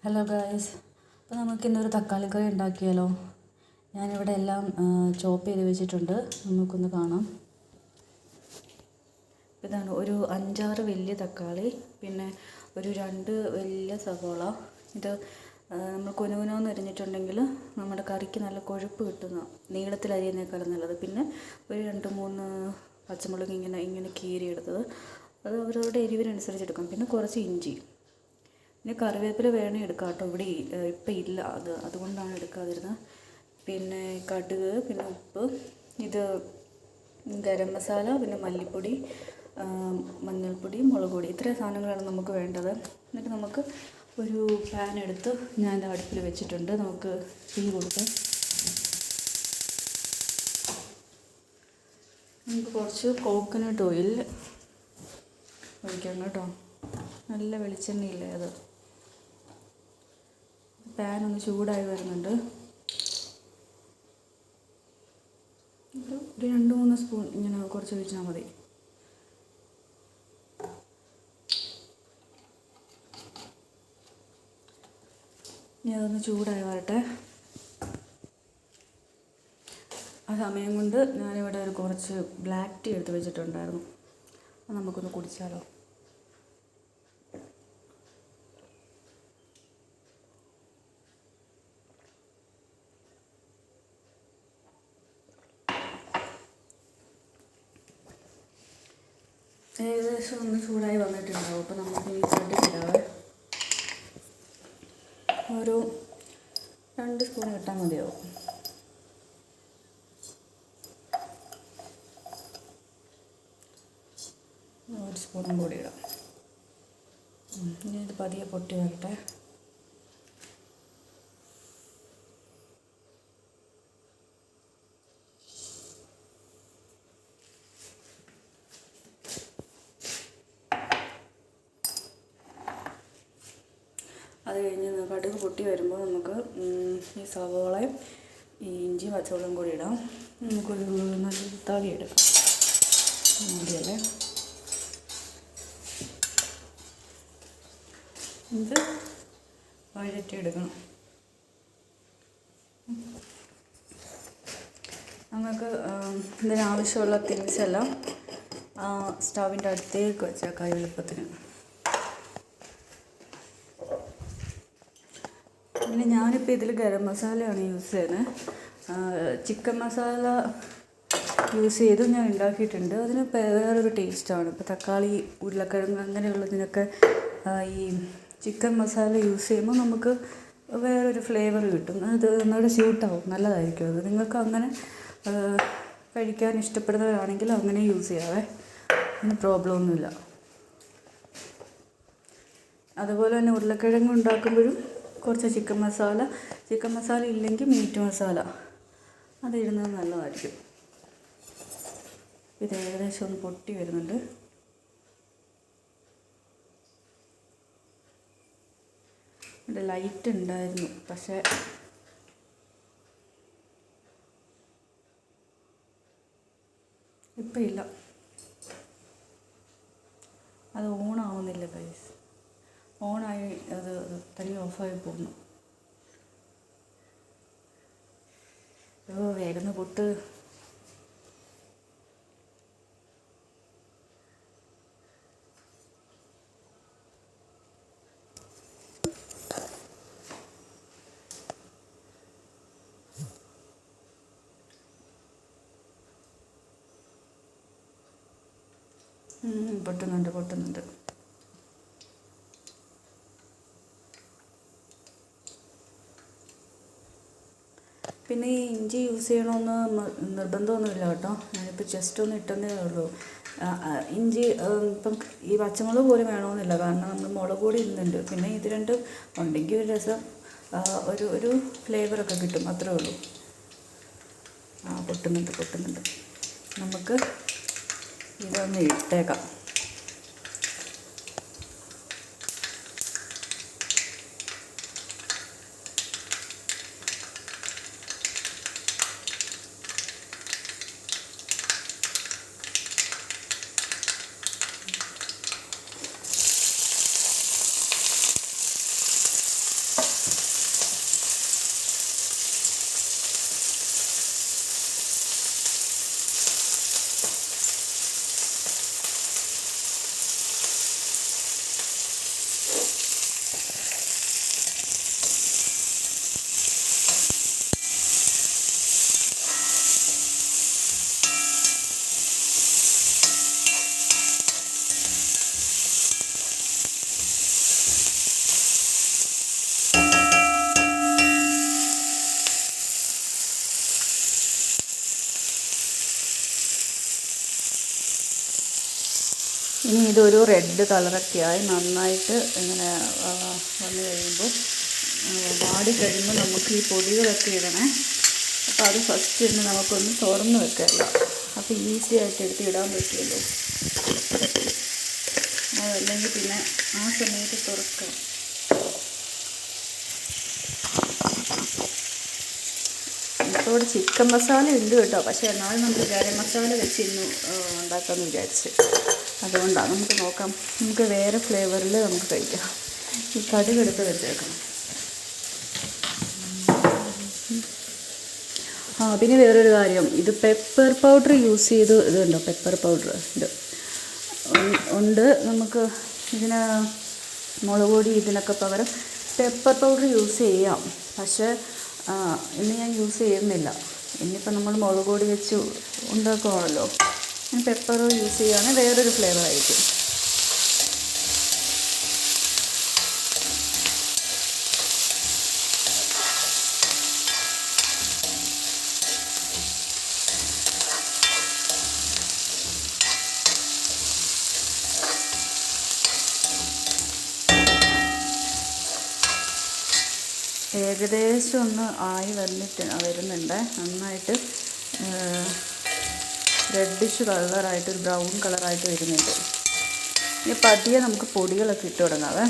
Hello guys, അപ്പോൾ നമുക്കിന്നൊരു തക്കാളി കറി ഉണ്ടാക്കിയാലോ. ഞാനിവിടെ എല്ലാം ചോപ്പ് ചെയ്ത് വെച്ചിട്ടുണ്ട്, നമുക്കൊന്ന് കാണാം. ഇതാണ് ഒരു 5-6 വലിയ തക്കാളി, പിന്നെ ഒരു 2 വലിയ സവോള. ഇത് നമ്മൾ കുനുകുനാന്ന് അരിഞ്ഞിട്ടുണ്ടെങ്കിൽ നമ്മുടെ കറിക്ക് നല്ല കൊഴുപ്പ് കിട്ടുന്ന നീളത്തിൽ അരിയുന്നേക്കാളും നല്ലത്. പിന്നെ ഒരു 2-3 പച്ചമുളക് ഇങ്ങനെ കീറിയെടുത്തത്, അത് അവരവരുടെ എരിവിനനുസരിച്ച് എടുക്കാം. പിന്നെ കുറച്ച് ഇഞ്ചി, പിന്നെ കറിവേപ്പില വേണേൽ എടുക്കാം കേട്ടോ. ഇവിടെ ഇപ്പം ഇല്ല, അതുകൊണ്ടാണ് എടുക്കാതിരുന്നത്. പിന്നെ കടുക്, പിന്നെ ഉപ്പ്, ഇത് ഗരം മസാല, പിന്നെ മല്ലിപ്പൊടി, മഞ്ഞൾപ്പൊടി, മുളക് പൊടി, ഇത്രയും സാധനങ്ങളാണ് നമുക്ക് വേണ്ടത്. എന്നിട്ട് നമുക്ക് ഒരു പാൻ എടുത്ത് ഞാൻ അടുപ്പിൽ വെച്ചിട്ടുണ്ട്. നമുക്ക് തീ കൊടുക്കാം. നമുക്ക് കുറച്ച് കോക്കനട്ട് ഓയിൽ ഒഴിക്കാം കേട്ടോ. നല്ല വെളിച്ചെണ്ണയില്ലേ അത്. പാൻ ഒന്ന് ചൂടായി വരുന്നുണ്ട്. ഒരു 2-3 സ്പൂൺ ഇങ്ങനെ കുറച്ച് ഒഴിച്ചാൽ മതി. ഇനി അതൊന്ന് ചൂടായി വരട്ടെ. ആ സമയം കൊണ്ട് ഞാനിവിടെ കുറച്ച് ബ്ലാക്ക് ടീ എടുത്ത് വെച്ചിട്ടുണ്ടായിരുന്നു. അത് നമുക്കൊന്ന് കുടിച്ചാലോ. ഏകദേശം ഒന്ന് ചൂടായി വന്നിട്ടുണ്ടാവും. അപ്പോൾ നമുക്ക് ഈ കടുകിടാവേ. ഒരു 2 സ്പൂൺ ഇട്ടാൽ മതിയാവും. ഒരു സ്പൂണും കൂടി ഇടാം. ഇനി ഇത് പതിയെ പൊട്ടി വരട്ടെ. അത് കഴിഞ്ഞ് കടുക് പൊട്ടി വരുമ്പോൾ നമുക്ക് ഈ സവോളയും ഈ ഇഞ്ചി പച്ചമുളകും കൂടി ഇടാം. നമുക്കൊരു നല്ല തവി എടുക്കാം. മതിയല്ലേ. ഇത് വഴറ്റിയെടുക്കണം. നമുക്ക് ഇതിനാവശ്യമുള്ള തിങ്സ് എല്ലാം സ്റ്റവിൻ്റെ അടുത്തേക്ക് വെച്ചേക്കാം എളുപ്പത്തിന്. പിന്നെ ഞാനിപ്പോൾ ഇതിൽ ഗരം മസാലയാണ് യൂസ് ചെയ്യുന്നത്. ചിക്കൻ മസാല യൂസ് ചെയ്ത് ഞാൻ ഉണ്ടാക്കിയിട്ടുണ്ട്. അതിന് വേറൊരു ടേസ്റ്റാണ്. ഇപ്പോൾ തക്കാളി, ഉരുളക്കിഴങ്ങ് അങ്ങനെയുള്ളതിനൊക്കെ ഈ ചിക്കൻ മസാല യൂസ് ചെയ്യുമ്പോൾ നമുക്ക് വേറൊരു ഫ്ലേവർ കിട്ടും. അത് ഒന്നുകൂടെ സ്യൂട്ടാവും, നല്ലതായിരിക്കും അത്. നിങ്ങൾക്ക് അങ്ങനെ കഴിക്കാൻ ഇഷ്ടപ്പെടുന്നവരാണെങ്കിൽ അങ്ങനെ യൂസ് ചെയ്യാവേ, അതിന് പ്രോബ്ലം ഒന്നുമില്ല. അതുപോലെ തന്നെ ഉരുളക്കിഴങ്ങ് ഉണ്ടാക്കുമ്പോഴും കുറച്ച് ചിക്കൻ മസാല ഇല്ലെങ്കിൽ മീറ്റ് മസാല അതിടുന്നത് നല്ലതായിരിക്കും. ഇത് ഏകദേശം ഒന്ന് പൊട്ടി വരുന്നുണ്ട്. ഇവിടെ ലൈറ്റ് ഉണ്ടായിരുന്നു, പക്ഷേ ഇപ്പം ഇല്ല. അത് ഓണാവുന്നില്ല ഗൈസ്. ഓണായി അത് തനി ഓഫായി പോകുന്നു. വേഗം പൊട്ട്. പൊട്ടുന്നുണ്ട്. പിന്നെ ഈ ഇഞ്ചി യൂസ് ചെയ്യണമെന്ന് നിർബന്ധമൊന്നുമില്ല കേട്ടോ. ഞാനിപ്പോൾ ജസ്റ്റ് ഒന്ന് ഇട്ടെന്നേ ഉള്ളൂ. ഇഞ്ചി ഇപ്പം ഈ പച്ചമുളക് പോലും വേണമെന്നില്ല, കാരണം നമ്മൾ മുളക് പൊടി ഇടുന്നുണ്ട്. പിന്നെ ഇത് രണ്ടും ഉണ്ടെങ്കിൽ ഒരു രസം, ഒരു ഫ്ലേവറൊക്കെ കിട്ടും, അത്രേ ഉള്ളൂ. പൊട്ടുന്നുണ്ട്. നമുക്ക് ഇതൊന്ന് ഇട്ടേക്കാം. ഇതൊരു റെഡ് കളറൊക്കെയായി നന്നായിട്ട് ഇങ്ങനെ വന്നു കഴിയുമ്പോൾ വാടി കഴിയുമ്പോൾ നമുക്ക് ഈ പൊടികളൊക്കെ ഇടണേ. അപ്പോൾ അത് ഫസ്റ്റ് തന്നെ നമുക്കൊന്ന് തുറന്ന് വെക്കാമല്ലോ, അപ്പോൾ ഈസി ആയിട്ട് എടുത്ത് ഇടാൻ പറ്റുമല്ലോ. അതല്ലെങ്കിൽ പിന്നെ ആ സമയത്ത് തുറക്കണം. ഇപ്പോൾ ഇവിടെ ചിക്കൻ മസാല ഉണ്ട് കേട്ടോ, പക്ഷേ എന്നാലും നമ്മൾ ഗരം മസാല വെച്ച് ഇന്ന് ഉണ്ടാക്കാമെന്ന് വിചാരിച്ച്. അതുകൊണ്ടാണ്. നമുക്ക് നോക്കാം, നമുക്ക് വേറെ ഫ്ലേവറിൽ നമുക്ക് കഴിക്കാം. ഈ കടുകെടുത്ത് വെച്ചേക്കണം. പിന്നെ വേറൊരു കാര്യം, ഇത് പെപ്പർ പൗഡർ യൂസ് ചെയ്ത് ഇതുണ്ടോ, പെപ്പർ പൗഡർ ഇത് ഉണ്ട്. നമുക്ക് ഇതിന് മുളക് പൊടി ഇതിനൊക്കെ പകരം പെപ്പർ പൗഡർ യൂസ് ചെയ്യാം. പക്ഷേ ഇന്ന് ഞാൻ യൂസ് ചെയ്യുന്നില്ല. ഇന്നിപ്പോൾ നമ്മൾ മുളക് പൊടി വെച്ച് ഉണ്ടാക്കുവാണല്ലോ, ഞാൻ പെപ്പർ യൂസ് ചെയ്യുകയാണെങ്കിൽ വേറൊരു ഫ്ലേവറായിരിക്കും. ഏകദേശം ഒന്ന് ആയി വരുന്നുണ്ട്. നന്നായിട്ട് റെഡിഷ് കളറായിട്ട് ഒരു ബ്രൗൺ കളറായിട്ട് വരുന്നുണ്ട്. ഇനി പതിയെ നമുക്ക് പൊടികളൊക്കെ ഇട്ട് തുടങ്ങാവേ.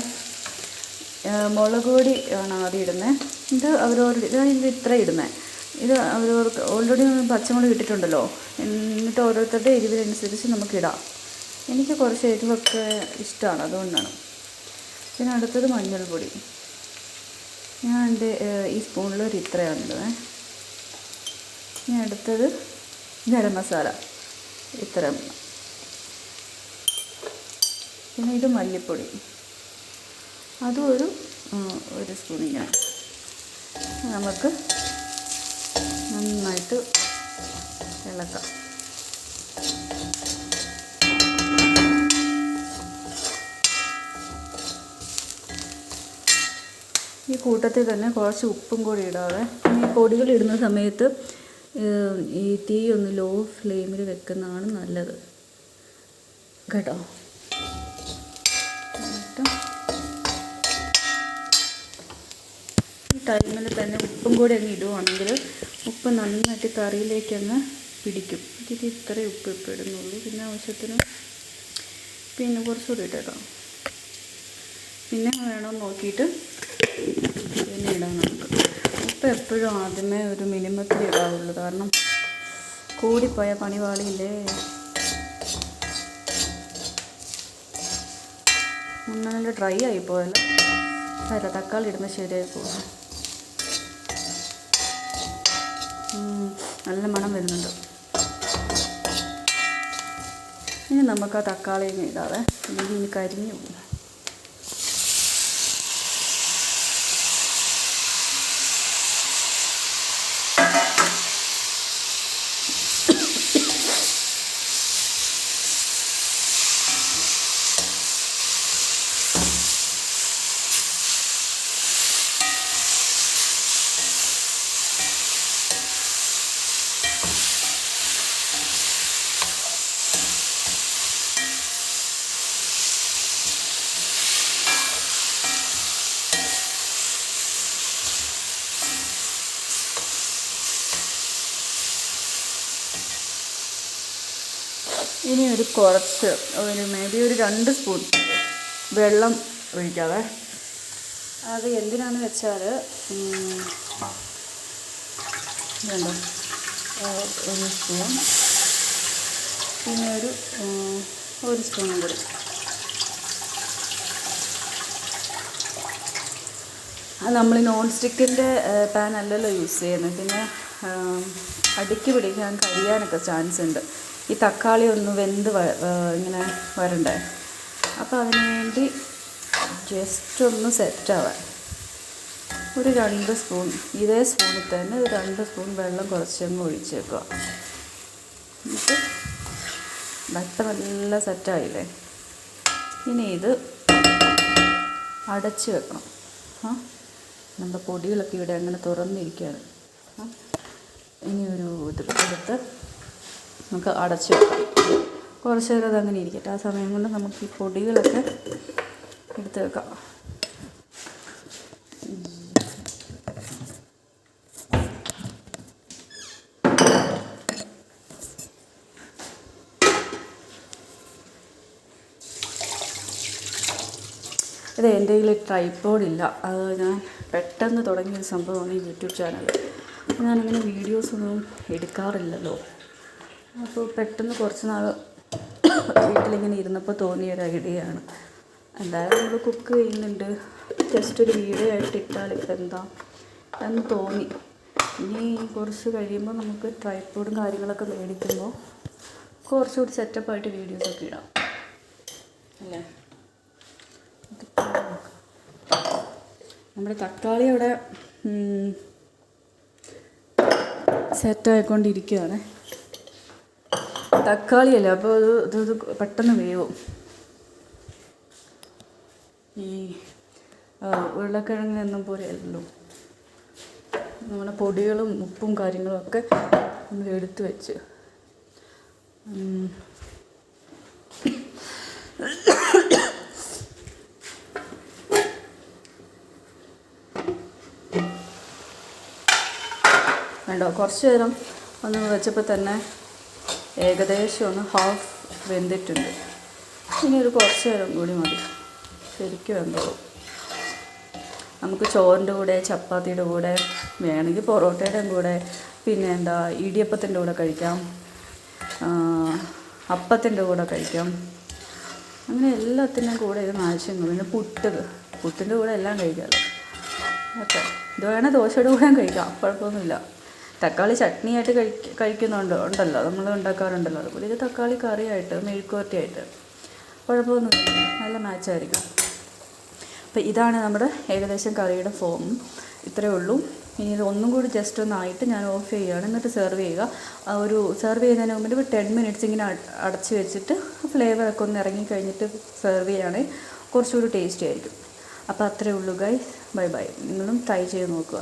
മുളക് പൊടി ആണ് ആദ്യം ഇടുന്നത്. ഇത് ഇത് ഇത്ര ഇടുന്നത്. ഇത് അവരവർക്ക് ഓൾറെഡി പച്ചമുളക് ഇട്ടിട്ടുണ്ടല്ലോ. എന്നിട്ട് ഓരോരുത്തരുടെ എരിവിനനുസരിച്ച് നമുക്കിടാം. എനിക്ക് കുറച്ച് എരിവൊക്കെ ഇഷ്ടമാണ്, അതുകൊണ്ടാണ്. പിന്നെ അടുത്തത് മഞ്ഞൾപ്പൊടി. ഞാൻ എൻ്റെ ഈ സ്പൂണിലൊരു ഇത്രയുണ്ട്. ഇനി അടുത്തത് ഗരം മസാല ഇത്ര. പിന്നെ ഇത് മല്ലിപ്പൊടി, അതും ഒരു സ്പൂൺ. ഇങ്ങനെ നമുക്ക് നന്നായിട്ട് ഇളക്കാം. ഈ കൂട്ടത്തിൽ തന്നെ കുറച്ച് ഉപ്പും കൂടി ഇടാതെ. ഈ പൊടികൾ ഇടുന്ന സമയത്ത് ഈ തീ ഒന്ന് ലോ ഫ്ലെയിമിൽ വെക്കുന്നതാണ് നല്ലത് കേട്ടോ. ഈ ടൈമിൽ തന്നെ ഉപ്പും കൂടി അങ്ങ് ഇടുവാണെങ്കിൽ ഉപ്പ് നന്നായിട്ട് കറിയിലേക്ക് അങ്ങ് പിടിക്കും. ഇത് ഇത്രയും ഉപ്പ് ഇപ്പോൾ ഇടുന്നുള്ളൂ. പിന്നെ ആവശ്യത്തിന് പിന്നെ കുറച്ചുകൂടി ഇട്ടേക്കാം. പിന്നെ വേണമെന്ന് നോക്കിയിട്ട് പിന്നെ ഇടാം നമുക്ക്. ഉപ്പ് എപ്പോഴും ആദ്യമേ ഒരു മിനിമത്തിൽ ഇടാവുള്ളൂ, കാരണം കൂടിപ്പോയ പണി പാളിയില്ലേ. നല്ല ഡ്രൈ ആയിപ്പോയല്ലോ. അല്ല, തക്കാളി ഇടുമ്പോൾ ശരിയായി പോകും. നല്ല മണം വരുന്നുണ്ട്. ഇനി നമുക്ക് ആ തക്കാളി ഇടാതെ, അല്ലെങ്കിൽ ഇനി കരിഞ്ഞു പോകും. ഇനി കുറച്ച് മേബി ഒരു 2 സ്പൂൺ വെള്ളം ഒഴിക്കാവേ. അത് എന്തിനാണെന്ന് വെച്ചാൽ വേണ്ട, 1 സ്പൂൺ, പിന്നെ ഒരു സ്പൂണും കൂടി. അത് നമ്മൾ നോൺ സ്റ്റിക്കിൻ്റെ പാൻ അല്ലല്ലോ യൂസ് ചെയ്യുന്നത്. പിന്നെ അടുക്കി പിടിക്കാൻ കരിയാനൊക്കെ ചാൻസ് ഉണ്ട്. ഈ തക്കാളി ഒന്ന് വെന്ത് ഇങ്ങനെ വരണ്ടേ. അപ്പോൾ അതിന് വേണ്ടി ജസ്റ്റ് ഒന്ന് സെറ്റാവാൻ ഒരു 2 സ്പൂൺ, ഇതേ സ്പൂണിൽ തന്നെ 2 സ്പൂൺ വെള്ളം കുറച്ചങ്ങ് ഒഴിച്ചേക്കുക. എന്നിട്ട് ഇപ്പം നല്ല സെറ്റായില്ലേ. ഇനി ഇത് അടച്ച് വെക്കണം. നമ്മുടെ പൊടികളൊക്കെ ഇവിടെ അങ്ങനെ തുറന്നിരിക്കുകയാണ്. ഇനി ഇത് എടുത്ത് നമുക്ക് അടച്ച് വെക്കാം. കുറച്ച് നേരം അതങ്ങനെ ഇരിക്കട്ടെ. ആ സമയം കൊണ്ട് നമുക്ക് ഈ പൊടികളൊക്കെ എടുത്ത് വെക്കാം. ഇത് എൻ്റെ കയ്യിൽ ട്രൈപോഡില്ല. അത് ഞാൻ പെട്ടെന്ന് തുടങ്ങിയൊരു സംഭവമാണ് ഈ യൂട്യൂബ് ചാനൽ. ഞാനിങ്ങനെ വീഡിയോസൊന്നും എടുക്കാറില്ലല്ലോ. അപ്പോൾ പെട്ടെന്ന് കുറച്ച് നാൾ വീട്ടിലിങ്ങനെ ഇരുന്നപ്പോൾ തോന്നിയൊരു ഐഡിയയാണ്. എന്തായാലും നമ്മൾ കുക്ക് ചെയ്യുന്നുണ്ട്, ജസ്റ്റ് ഒരു വീഡിയോ ആയിട്ട് ഇട്ടാൽ ഇപ്പം എന്താ എന്ന് തോന്നി. ഇനി കുറച്ച് കഴിയുമ്പോൾ നമുക്ക് ട്രൈപോഡും കാര്യങ്ങളൊക്കെ മേടിക്കുമ്പോൾ കുറച്ചുകൂടി സെറ്റപ്പായിട്ട് വീഡിയോസൊക്കെ ഇടാം അല്ലേ. നമ്മുടെ തക്കാളി അവിടെ സെറ്റായിക്കൊണ്ടിരിക്കുകയാണ്. തക്കാളിയല്ല, അപ്പോൾ ഇത് പെട്ടെന്ന് വേവും. ഈ ഉരുളക്കിഴങ്ങിനൊന്നും പോലെയല്ലല്ലോ. നമ്മുടെ പൊടികളും ഉപ്പും കാര്യങ്ങളും ഒക്കെ നമ്മൾ എടുത്ത് വെച്ച് വേണ്ടോ. കുറച്ച് നേരം ഒന്ന് വെച്ചപ്പോൾ തന്നെ ഏകദേശം ഒന്ന് ഹാഫ് വെന്തിട്ടുണ്ട്. ഇനി ഒരു കുറച്ച് നേരം കൂടി മതി, ശരിക്കും വെന്തോളും. നമുക്ക് ചോറിൻ്റെ കൂടെ, ചപ്പാത്തിയുടെ കൂടെ, വേണമെങ്കിൽ പൊറോട്ടയുടെ കൂടെ, പിന്നെ എന്താ ഇടിയപ്പത്തിൻ്റെ കൂടെ കഴിക്കാം, അപ്പത്തിൻ്റെ കൂടെ കഴിക്കാം. അങ്ങനെ എല്ലാത്തിനും കൂടെ ഇത് ആവശ്യങ്ങൾ. പിന്നെ പുട്ടിൻ്റെ കൂടെ എല്ലാം കഴിക്കാമല്ലോ. ഓക്കെ, ഇത് വേണേൽ ദോശയുടെ കൂടെയും കഴിക്കാം, കുഴപ്പമൊന്നുമില്ല. തക്കാളി ചട്നിയായിട്ട് ഉണ്ടല്ലോ, നമ്മൾ ഉണ്ടാക്കാറുണ്ടല്ലോ. അതുപോലെ ഇത് തക്കാളി കറിയായിട്ട്, മെഴുക്കുവരട്ടിയായിട്ട് കുഴപ്പമൊന്നുമില്ല, നല്ല മാച്ചായിരിക്കും. അപ്പോൾ ഇതാണ് നമ്മുടെ ഏകദേശം കറിയുടെ ഫോം. ഇത്രയേ ഉള്ളൂ. ഇനി ഇത് ഒന്നും കൂടി ജസ്റ്റ് ഒന്നായിട്ട് ഞാൻ ഓഫ് ചെയ്യുകയാണ്. എന്നിട്ട് സെർവ് ചെയ്യുക. സെർവ് ചെയ്യുന്നതിന് മുമ്പ് ഒരു 10 മിനിറ്റ്സ് ഇങ്ങനെ അടച്ച് വെച്ചിട്ട് ഫ്ലേവറൊക്കെ ഒന്ന് ഇറങ്ങി കഴിഞ്ഞിട്ട് സെർവ് ചെയ്യുകയാണെങ്കിൽ കുറച്ചുകൂടി ടേസ്റ്റി ആയിരിക്കും. അപ്പോൾ അത്രയേ ഉള്ളൂ ഗൈസ്. Bye bye. നിങ്ങളും ട്രൈ ചെയ്ത് നോക്കുക.